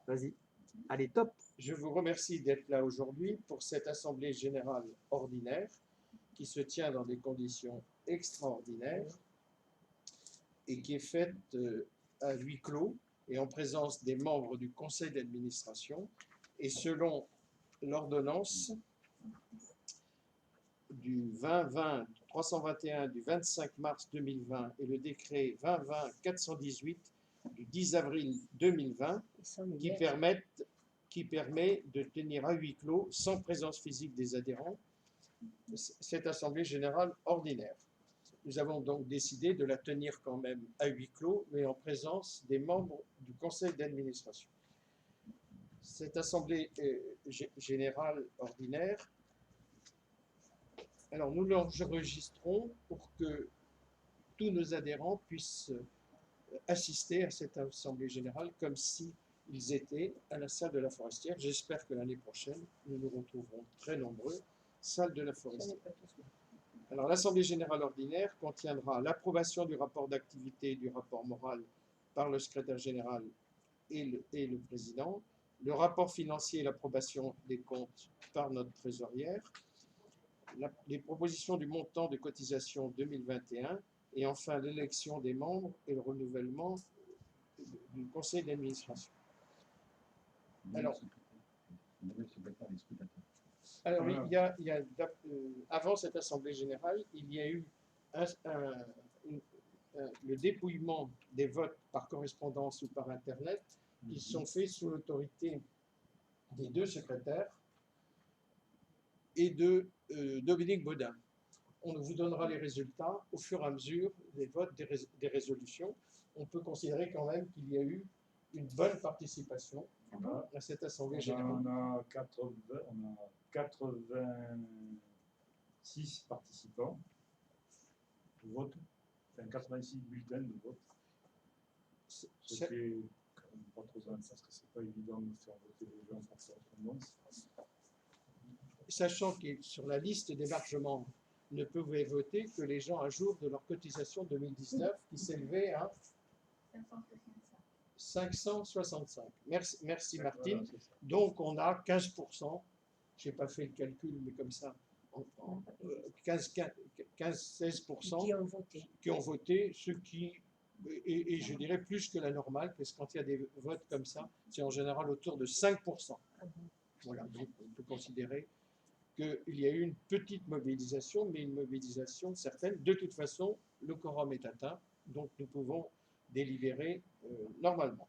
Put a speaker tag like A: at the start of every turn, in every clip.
A: Vas-y. Allez, top.
B: Je vous remercie d'être là aujourd'hui pour cette Assemblée générale ordinaire qui se tient dans des conditions extraordinaires et qui est faite à huis clos et en présence des membres du conseil d'administration et selon l'ordonnance du 321 du 25 mars 2020 et le décret 2020-418 du 10 avril 2020 qui permet de tenir à huis clos, sans présence physique des adhérents, cette Assemblée générale ordinaire. Nous avons donc décidé de la tenir quand même à huis clos, mais en présence des membres du conseil d'administration. Cette Assemblée générale ordinaire, alors nous l'enregistrons pour que tous nos adhérents puissent assister à cette Assemblée générale comme s'ils étaient à la salle de la Forestière. J'espère que l'année prochaine, nous nous retrouverons très nombreux, salle de la Forestière. Alors, l'Assemblée générale ordinaire contiendra l'approbation du rapport d'activité et du rapport moral par le secrétaire général et le président, le rapport financier et l'approbation des comptes par notre trésorière, les propositions du montant de cotisation 2021 et enfin l'élection des membres et le renouvellement du conseil d'administration. Alors, avant cette Assemblée générale, il y a eu le dépouillement des votes par correspondance ou par Internet qui sont faits sous l'autorité des deux secrétaires et de Dominique Baudin. On vous donnera les résultats au fur et à mesure des votes des résolutions. On peut considérer quand même qu'il y a eu une bonne participation à cette Assemblée générale.
C: On a 86 participants au vote, enfin 86 bulletins de vote. Ce qui est quand même pas trop simple parce que c'est pas évident de faire voter les gens par correspondance.
B: Sachant que sur la liste d'hébergement ne pouvaient voter que les gens à jour de leur cotisation 2019 qui s'élevait à 565. Merci Martine. Voilà, donc on a 15%, je n'ai pas fait le calcul, mais comme ça, 15-16% qui ont voté, ce qui, et je dirais plus que la normale, parce que quand il y a des votes comme ça, c'est en général autour de 5%. Voilà, donc on peut considérer qu'il y a eu une petite mobilisation, mais une mobilisation certaine. De toute façon, le quorum est atteint, donc nous pouvons délibérer normalement.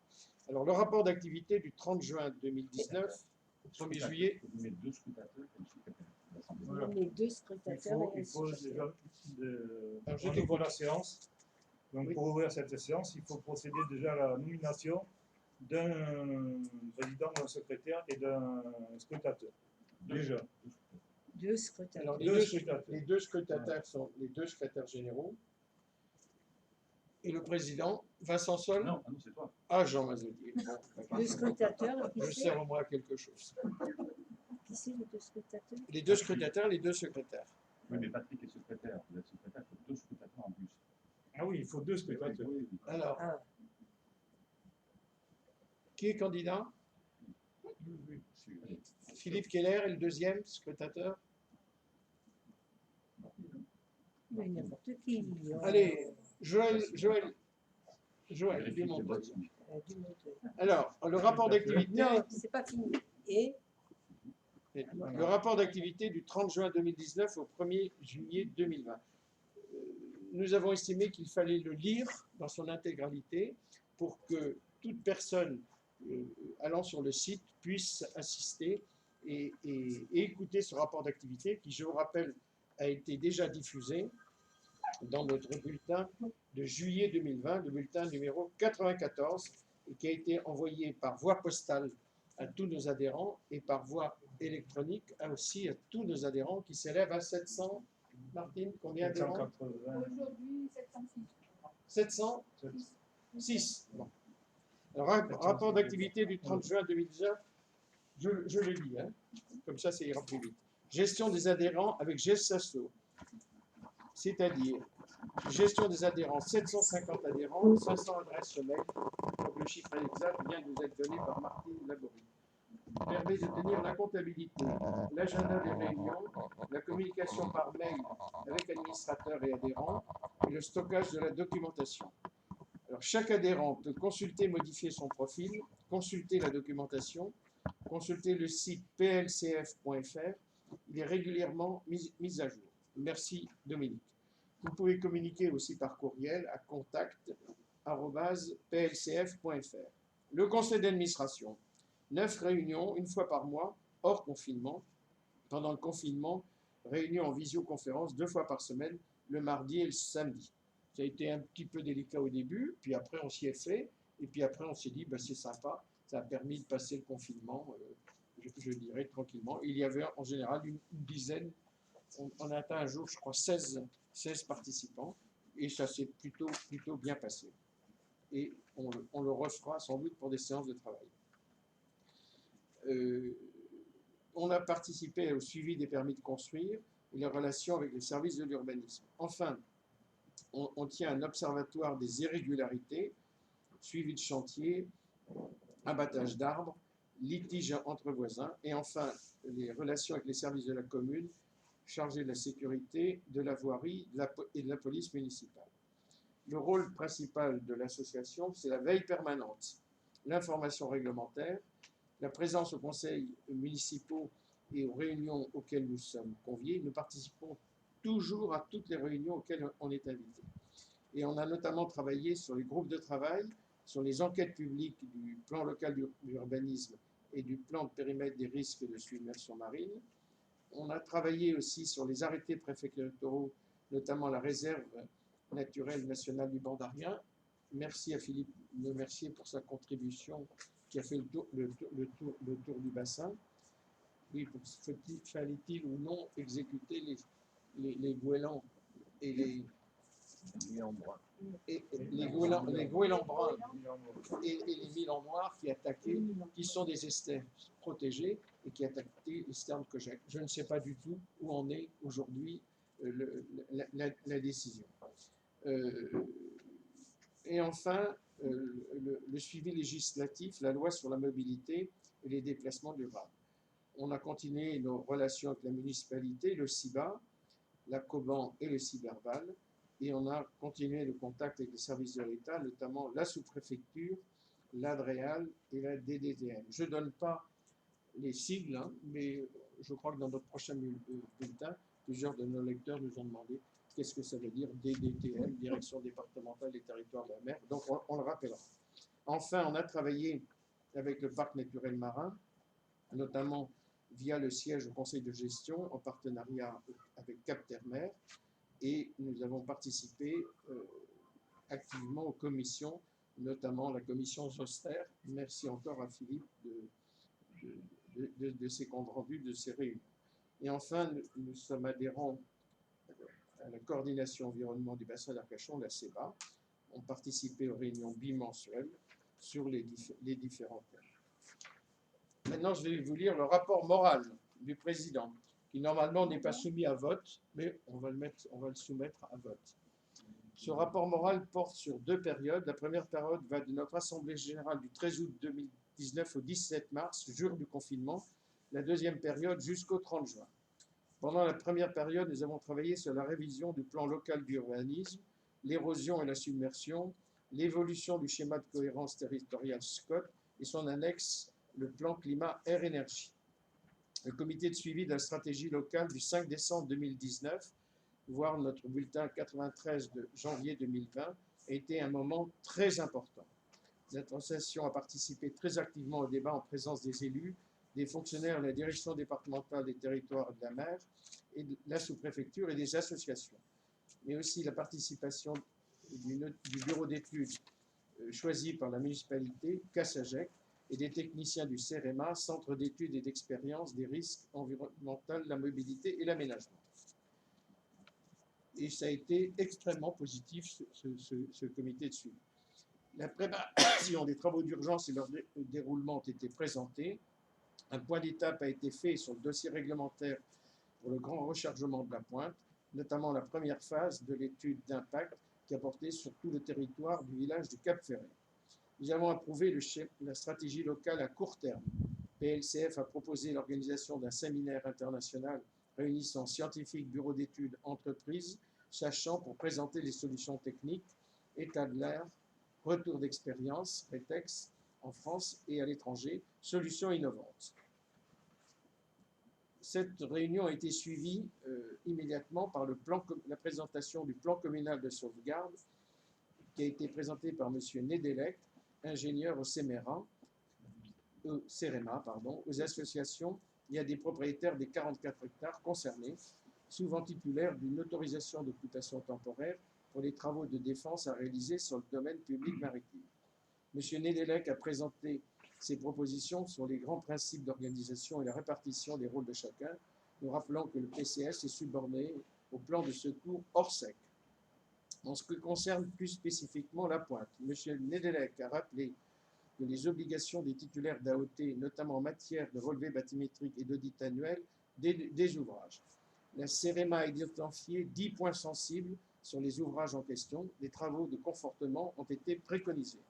B: Alors, le rapport d'activité du 30 juin 2019, 1er juillet...
D: Vous mettez deux scrutateurs comme secrétaire.
C: Voilà.
E: Les deux scrutateurs.
C: Il faut déjà on ouvre la séance. Donc, pour ouvrir cette séance, il faut procéder déjà à la nomination d'un président, d'un secrétaire et d'un scrutateur. Déjà.
E: Deux scrutateurs.
B: Alors, les deux scrutateurs sont les deux secrétaires généraux. Et le président, Vincent Sol.
D: Non, c'est toi.
B: Ah, Jean Mazodier. Bon,
E: le scrutateur.
B: Je sers au moins à quelque chose.
E: Qui c'est les deux scrutateurs?
B: Les deux scrutateurs, les deux secrétaires.
D: Oui, mais Patrick est secrétaire. Vous êtes secrétaire, il faut deux scrutateurs en plus.
C: Ah oui, il faut deux scrutateurs.
D: Oui.
B: Alors, qui est candidat? Philippe Keller est le deuxième scrutateur.
E: Mais n'importe qui.
B: Allez, Joël, démontre. Alors, le rapport d'activité.
E: Non, c'est pas fini. Et
B: le rapport d'activité du 30 juin 2019 au 1er juillet 2020. Nous avons estimé qu'il fallait le lire dans son intégralité pour que toute personne allant sur le site puisse assister et écouter ce rapport d'activité qui, je vous rappelle, a été déjà diffusé dans notre bulletin de juillet 2020, le bulletin numéro 94, et qui a été envoyé par voie postale à tous nos adhérents et par voie électronique aussi à tous nos adhérents qui s'élèvent à 700. Martine, combien d'adhérents?
F: Aujourd'hui,
B: 706. 6. Bon. Alors, rapport d'activité du 30 juin 2019, je le lis, hein, comme ça, ça ira plus vite. Gestion des adhérents avec GESASO, c'est-à-dire gestion des adhérents, 750 adhérents, 500 adresses mail, le chiffre exact vient de vous être donné par Martine Laborie. Il permet de tenir la comptabilité, l'agenda des réunions, la communication par mail avec administrateurs et adhérents et le stockage de la documentation. Alors, chaque adhérent peut consulter, modifier son profil, consulter la documentation, consulter le site plcf.fr. Il est régulièrement mis à jour. Merci Dominique. Vous pouvez communiquer aussi par courriel à contact@plcf.fr. Le conseil d'administration, 9 réunions, une fois par mois, hors confinement. Pendant le confinement, réunions en visioconférence 2 fois par semaine, le mardi et le samedi. Ça a été un petit peu délicat au début, puis après on s'y est fait, et puis après on s'est dit, bah, c'est sympa, ça a permis de passer le confinement, je dirais, tranquillement. Il y avait en général une dizaine, on a atteint un jour, je crois, 16 participants, et ça s'est plutôt bien passé. Et on le refera sans doute pour des séances de travail. On a participé au suivi des permis de construire et les relations avec les services de l'urbanisme. Enfin, on tient un observatoire des irrégularités, suivi de chantier, abattage d'arbres, litiges entre voisins, et enfin les relations avec les services de la commune chargés de la sécurité, de la voirie et de la police municipale. Le rôle principal de l'association, c'est la veille permanente, l'information réglementaire, la présence aux conseils municipaux et aux réunions auxquelles nous sommes conviés. Nous participons toujours à toutes les réunions auxquelles on est invité. Et on a notamment travaillé sur les groupes de travail, sur les enquêtes publiques du plan local d'urbanisme et du plan de périmètre des risques de submersion marine. On a travaillé aussi sur les arrêtés préfectoraux, notamment la réserve naturelle nationale du Bandarien. Merci à Philippe Le Mercier pour sa contribution qui a fait le tour du bassin. Oui, fallait-il ou non exécuter les goélands et les goélands bruns et les milans noirs qui attaquaient, qui sont des esters protégés et qui attaquaient les sternes de Kojak. Je ne sais pas du tout où en est aujourd'hui la décision. Et enfin, le suivi législatif, la loi sur la mobilité et les déplacements durables. On a continué nos relations avec la municipalité, le CIBA, la COBAN et le CIBERVAL, et on a continué le contact avec les services de l'État, notamment la sous-préfecture, l'ADREAL et la DDTM. Je ne donne pas les sigles, hein, mais je crois que dans notre prochain bulletin, plusieurs de nos lecteurs nous ont demandé qu'est-ce que ça veut dire DDTM, Direction départementale des territoires de la mer. Donc on le rappellera. Enfin, on a travaillé avec le parc naturel marin, notamment via le siège au conseil de gestion en partenariat avec Cap Terre-Mer, et nous avons participé activement aux commissions, notamment la commission Zoster. Merci encore à Philippe de ses comptes rendus, de ses réunions. Et enfin, nous sommes adhérents à la coordination environnement du bassin d'Arcachon, la CEBA. On participait aux réunions bimensuelles sur les différents thèmes. Maintenant, je vais vous lire le rapport moral du président, qui normalement n'est pas soumis à vote, mais on va le soumettre à vote. Ce rapport moral porte sur 2 périodes. La première période va de notre Assemblée générale du 13 août 2019 au 17 mars, jour du confinement. La deuxième période jusqu'au 30 juin. Pendant la première période, nous avons travaillé sur la révision du plan local d'urbanisme, l'érosion et la submersion, l'évolution du schéma de cohérence territoriale SCOT et son annexe, le plan climat-air-énergie. Le comité de suivi de la stratégie locale du 5 décembre 2019, voire notre bulletin 93 de janvier 2020, a été un moment très important. L'association a participé très activement au débat en présence des élus, des fonctionnaires de la direction départementale des territoires et de la mer, et de la sous-préfecture et des associations, mais aussi la participation du bureau d'études choisi par la municipalité, CASAGEC, et des techniciens du CEREMA, Centre d'études et d'expérience des risques environnementaux, la mobilité et l'aménagement. Et ça a été extrêmement positif, ce comité de suivi. La préparation des travaux d'urgence et leur déroulement ont été présentés. Un point d'étape a été fait sur le dossier réglementaire pour le grand rechargement de la Pointe, notamment la première phase de l'étude d'impact qui a porté sur tout le territoire du village du Cap-Ferret. Nous avons approuvé la stratégie locale à court terme. PLCF a proposé l'organisation d'un séminaire international réunissant scientifiques, bureaux d'études, entreprises, sachant pour présenter les solutions techniques, état de l'art, retour d'expérience, rétex, en France et à l'étranger, solutions innovantes. Cette réunion a été suivie immédiatement par la présentation du plan communal de sauvegarde qui a été présenté par M. Nedelec, ingénieur au CEREMA, aux associations et à des propriétaires des 44 hectares concernés, souvent titulaires d'une autorisation d'occupation temporaire pour les travaux de défense à réaliser sur le domaine public maritime. M. Nedelec a présenté ses propositions sur les grands principes d'organisation et la répartition des rôles de chacun, nous rappelant que le PCS est subordonné au plan de secours hors sec. En ce qui concerne plus spécifiquement la pointe, M. Nedelec a rappelé que les obligations des titulaires d'AOT, notamment en matière de relevé bathymétrique et d'audit annuel des ouvrages. La CEREMA a identifié 10 points sensibles sur les ouvrages en question. Des travaux de confortement ont été préconisés.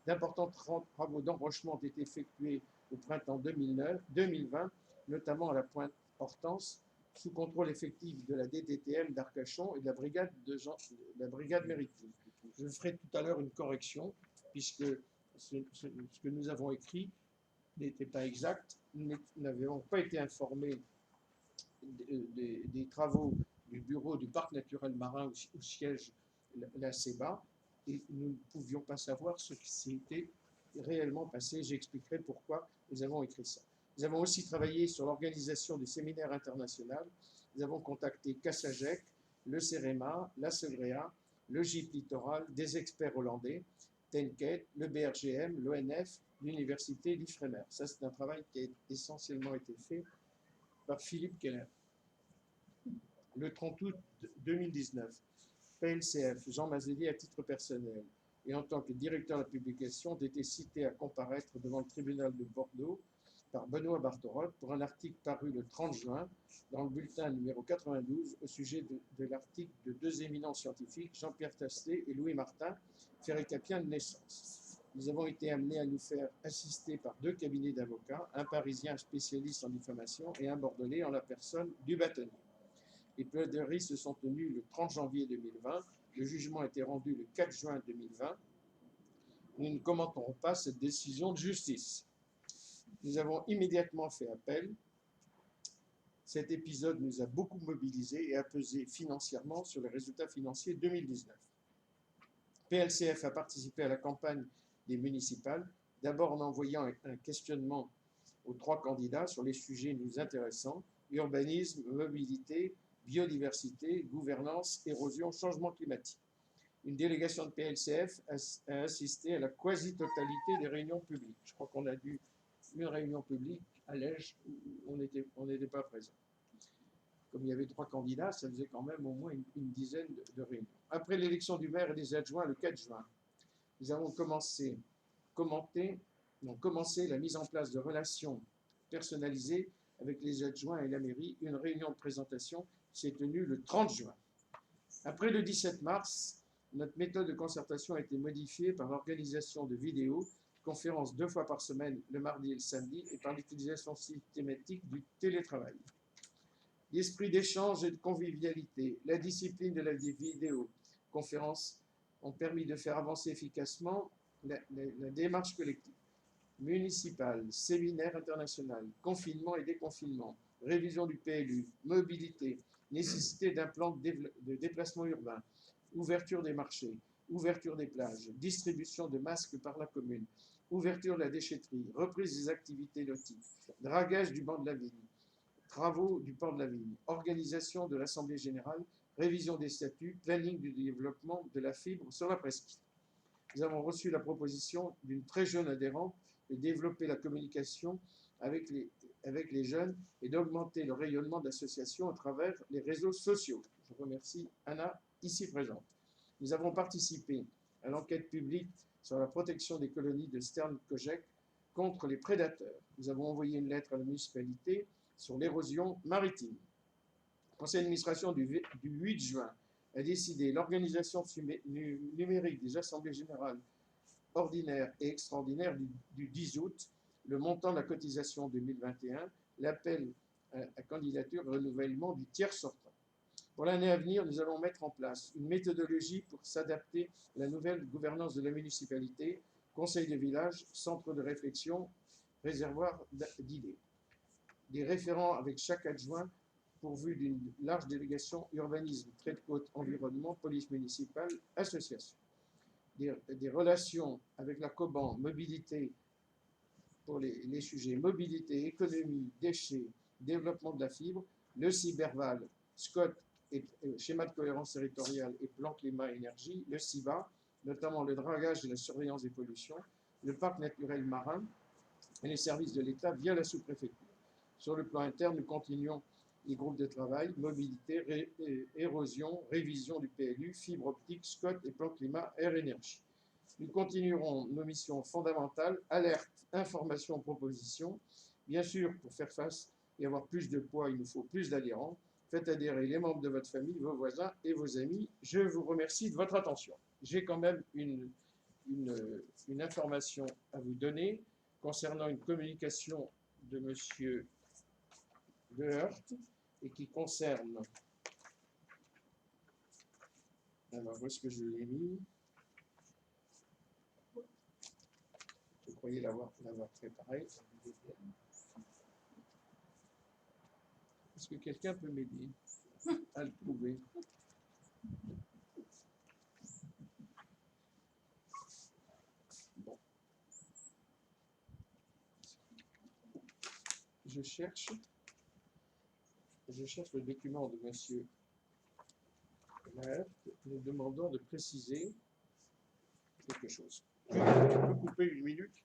B: D'importants travaux d'embrochement ont été effectués au printemps 2020, notamment à la pointe Hortense, sous contrôle effectif de la DTTM d'Arcachon et de la brigade maritime. Je ferai tout à l'heure une correction, puisque ce que nous avons écrit n'était pas exact. Nous n'avions pas été informés des travaux du bureau du parc naturel marin où siège la CEBA, et nous ne pouvions pas savoir ce qui s'était réellement passé. J'expliquerai pourquoi nous avons écrit ça. Nous avons aussi travaillé sur l'organisation du séminaire international. Nous avons contacté Cassagec, le CEREMA, la Sevrea, le GIP Littoral, des experts hollandais, Tenket, le BRGM, l'ONF, l'université, l'IFREMER. Ça, c'est un travail qui a essentiellement été fait par Philippe Keller. Le 30 août 2019, PLCF, Jean Mazelier, à titre personnel et en tant que directeur de la publication, ont été cités à comparaître devant le tribunal de Bordeaux par Benoît Bartorotte pour un article paru le 30 juin dans le bulletin numéro 92 au sujet de l'article de deux éminents scientifiques, Jean-Pierre Tastet et Louis Martin, ferricapiens de naissance. Nous avons été amenés à nous faire assister par deux cabinets d'avocats, un parisien spécialiste en diffamation et un bordelais en la personne du bâtonnier. Les plaidoiries se sont tenues le 30 janvier 2020. Le jugement a été rendu le 4 juin 2020. Nous ne commenterons pas cette décision de justice. Nous avons immédiatement fait appel. Cet épisode nous a beaucoup mobilisés et a pesé financièrement sur les résultats financiers 2019. PLCF a participé à la campagne des municipales, d'abord en envoyant un questionnement aux 3 candidats sur les sujets nous intéressant, urbanisme, mobilité, biodiversité, gouvernance, érosion, changement climatique. Une délégation de PLCF a assisté à la quasi-totalité des réunions publiques. Je crois qu'on a dû une réunion publique à Lège où on n'était pas présent. Comme il y avait 3 candidats, ça faisait quand même au moins une dizaine de réunions. Après l'élection du maire et des adjoints le 4 juin, nous avons commencé la mise en place de relations personnalisées avec les adjoints et la mairie. Une réunion de présentation s'est tenue le 30 juin. Après le 17 mars, notre méthode de concertation a été modifiée par l'organisation de vidéos, conférences 2 fois par semaine, le mardi et le samedi, et par l'utilisation systématique du télétravail. L'esprit d'échange et de convivialité, la discipline de la vidéo, conférences ont permis de faire avancer efficacement la démarche collective. Municipale, séminaire international, confinement et déconfinement, révision du PLU, mobilité, nécessité d'un plan de déplacement urbain, ouverture des marchés, ouverture des plages, distribution de masques par la commune, ouverture de la déchetterie, reprise des activités nautiques, dragage du banc de la vigne, travaux du port de la vigne, organisation de l'Assemblée générale, révision des statuts, planning du développement de la fibre sur la presqu'île. Nous avons reçu la proposition d'une très jeune adhérente de développer la communication avec les jeunes et d'augmenter le rayonnement d'associations à travers les réseaux sociaux. Je remercie Anna, ici présente. Nous avons participé à l'enquête publique sur la protection des colonies de Stern-Kojek contre les prédateurs. Nous avons envoyé une lettre à la municipalité sur l'érosion maritime. Le conseil d'administration du 8 juin a décidé l'organisation numérique des assemblées générales ordinaire et extraordinaire du 10 août, le montant de la cotisation 2021, l'appel à candidature et renouvellement du tiers sortant. Pour l'année à venir, nous allons mettre en place une méthodologie pour s'adapter à la nouvelle gouvernance de la municipalité, conseil de village, centre de réflexion, réservoir d'idées. Des référents avec chaque adjoint pourvu d'une large délégation urbanisme, trait de côte, environnement, police municipale, association. Des relations avec la COBAN, mobilité, pour les sujets mobilité, économie, déchets, développement de la fibre, le Cyberval, SCOT, et schéma de cohérence territoriale et plan climat-énergie, le CIBA, notamment le dragage et la surveillance des pollutions, le parc naturel marin et les services de l'État via la sous-préfecture. Sur le plan interne, nous continuons les groupes de travail, mobilité, érosion, révision du PLU, fibre optique, SCOT et plan climat, air, énergie. Nous continuerons nos missions fondamentales, alerte, information, proposition. Bien sûr, pour faire face et avoir plus de poids, il nous faut plus d'adhérents. Faites adhérer les membres de votre famille, vos voisins et vos amis. Je vous remercie de votre attention. J'ai quand même une information à vous donner concernant une communication de M. Deheurt et qui concerne... Alors, où est-ce que je l'ai mis? Je croyais l'avoir préparé. Est-ce que quelqu'un peut m'aider à le trouver? Bon. Je cherche le document de M. Laert, nous demandant de préciser quelque chose. Je peux couper une minute?